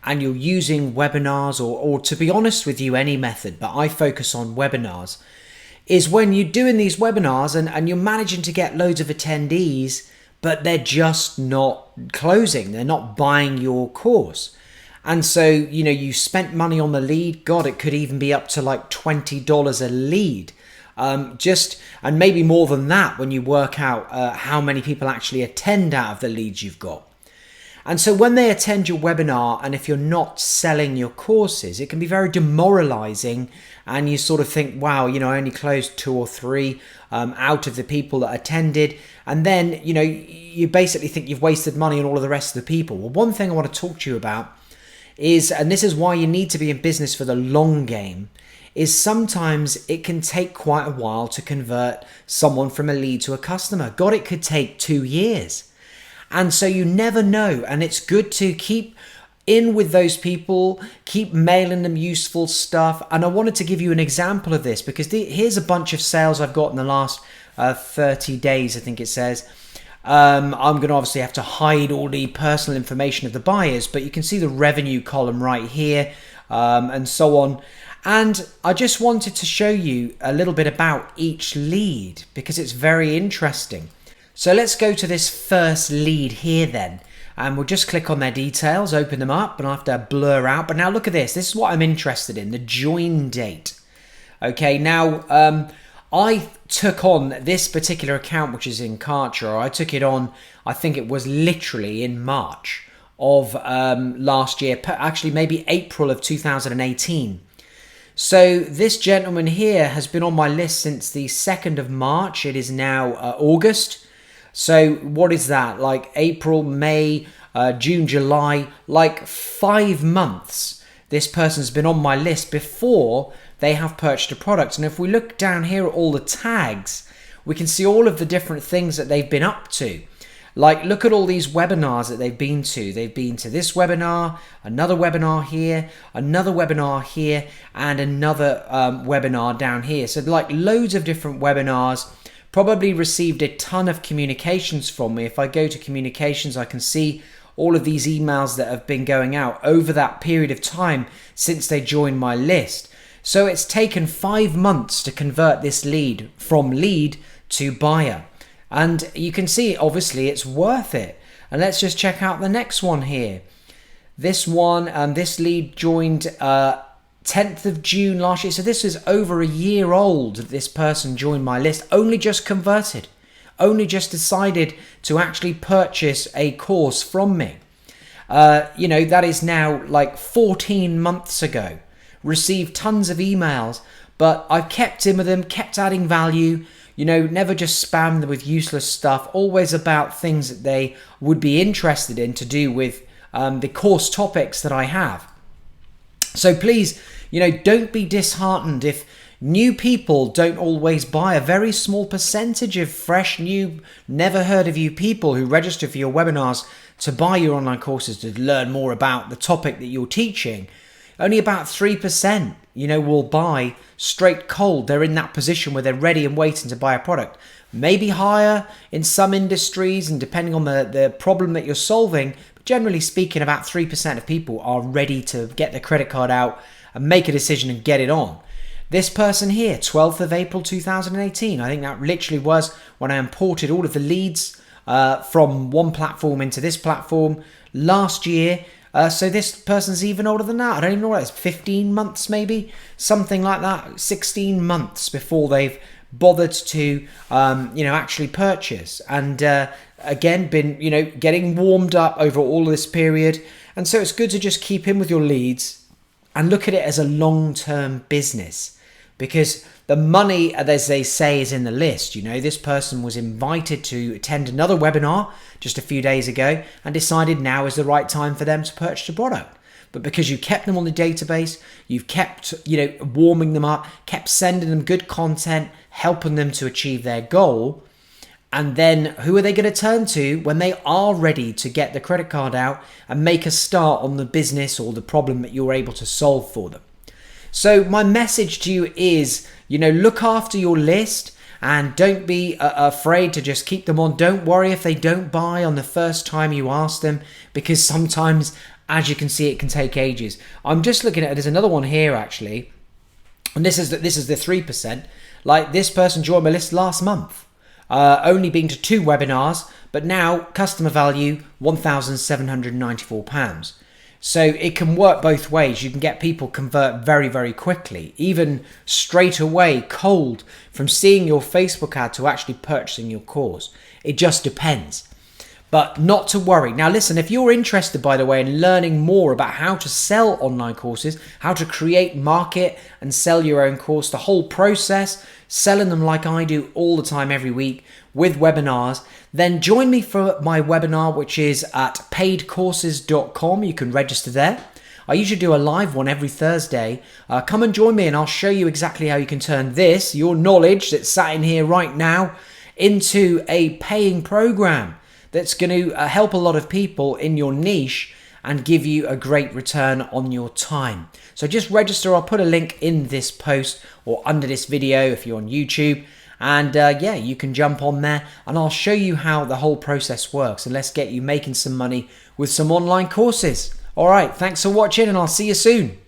and you're using webinars or to be honest with you, any method, but I focus on webinars, is when you're doing these webinars and you're managing to get loads of attendees, but they're just not closing. They're not buying your course. And so, you spent money on the lead. God, it could even be up to like $20 a lead. And maybe more than that when you work out how many people actually attend out of the leads you've got. And so when they attend your webinar, and if you're not selling your courses, it can be very demoralizing, and you sort of think, wow, I only closed 2 or 3 out of the people that attended. And then, you basically think you've wasted money on all of the rest of the people. Well, one thing I want to talk to you about is, and this is why you need to be in business for the long game, is sometimes it can take quite a while to convert someone from a lead to a customer. God, it could take 2 years. And so you never know. And it's good to keep in with those people, keep mailing them useful stuff. And I wanted to give you an example of this because here's a bunch of sales I've got in the last 30 days, I think it says. I'm going to obviously have to hide all the personal information of the buyers, but you can see the revenue column right here, and so on. And I just wanted to show you a little bit about each lead because it's very interesting. So let's go to this first lead here then, and we'll just click on their details, open them up, and I have to blur out. But now look at this. This is what I'm interested in, the join date. Okay, now I took on this particular account, which is in Kartra. I took it on, I think it was literally in March of last year, actually maybe April of 2018. So this gentleman here has been on my list since the 2nd of March. It is now August. So what is that? Like April, May, June, July, like 5 months. This person's been on my list before they have purchased a product. And if we look down here at all the tags, we can see all of the different things that they've been up to. Like, look at all these webinars that they've been to. They've been to this webinar, another webinar here, another webinar here, and another webinar down here. So like loads of different webinars. Probably received a ton of communications from me. If I go to communications, I can see all of these emails that have been going out over that period of time since they joined my list. So it's taken 5 months to convert this lead from lead to buyer. And you can see, obviously, it's worth it. And let's just check out the next one here. This one, this lead joined 10th of June last year. So this is over a year old. This person joined my list, only just converted, only just decided to actually purchase a course from me. That is now like 14 months ago. Received tons of emails, but I've kept in with them, kept adding value, never just spam them with useless stuff, always about things that they would be interested in to do with the course topics that I have. So please, don't be disheartened if new people don't always buy. A very small percentage of fresh, new, never heard of you people who register for your webinars to buy your online courses to learn more about the topic that you're teaching. Only about 3%, will buy straight cold. They're in that position where they're ready and waiting to buy a product. Maybe higher in some industries and depending on the problem that you're solving. But generally speaking, about 3% of people are ready to get their credit card out and make a decision and get it on. This person here, 12th of April 2018, I think that literally was when I imported all of the leads from one platform into this platform last year. So this person's even older than that. I don't even know what it is, 15 months maybe, something like that, 16 months before they've bothered to, actually purchase. And again, been, getting warmed up over all this period. And so it's good to just keep in with your leads and look at it as a long-term business, because the money, as they say, is in the list. This person was invited to attend another webinar just a few days ago and decided now is the right time for them to purchase a product. But because you kept them on the database, you've kept, warming them up, kept sending them good content, helping them to achieve their goal. And then who are they going to turn to when they are ready to get the credit card out and make a start on the business or the problem that you're able to solve for them? So my message to you is, look after your list and don't be afraid to just keep them on. Don't worry if they don't buy on the first time you ask them, because sometimes as you can see, it can take ages. I'm just looking at it. There's another one here actually, and this is the 3%. Like, this person joined my list last month, only been to 2 webinars, but now customer value £1,794. So it can work both ways. You can get people convert very, very quickly, even straight away, cold, from seeing your Facebook ad to actually purchasing your course. It just depends. But not to worry. Now listen, if you're interested, by the way, in learning more about how to sell online courses, how to create, market and sell your own course, the whole process, selling them like I do all the time every week with webinars, then join me for my webinar, which is at paidcourses.com. You can register there. I usually do a live one every Thursday. Come and join me and I'll show you exactly how you can turn this, your knowledge that's sat in here right now, into a paying program that's going to help a lot of people in your niche and give you a great return on your time. So just register. I'll put a link in this post or under this video if you're on YouTube. And yeah, you can jump on there and I'll show you how the whole process works. And let's get you making some money with some online courses. All right, thanks for watching and I'll see you soon.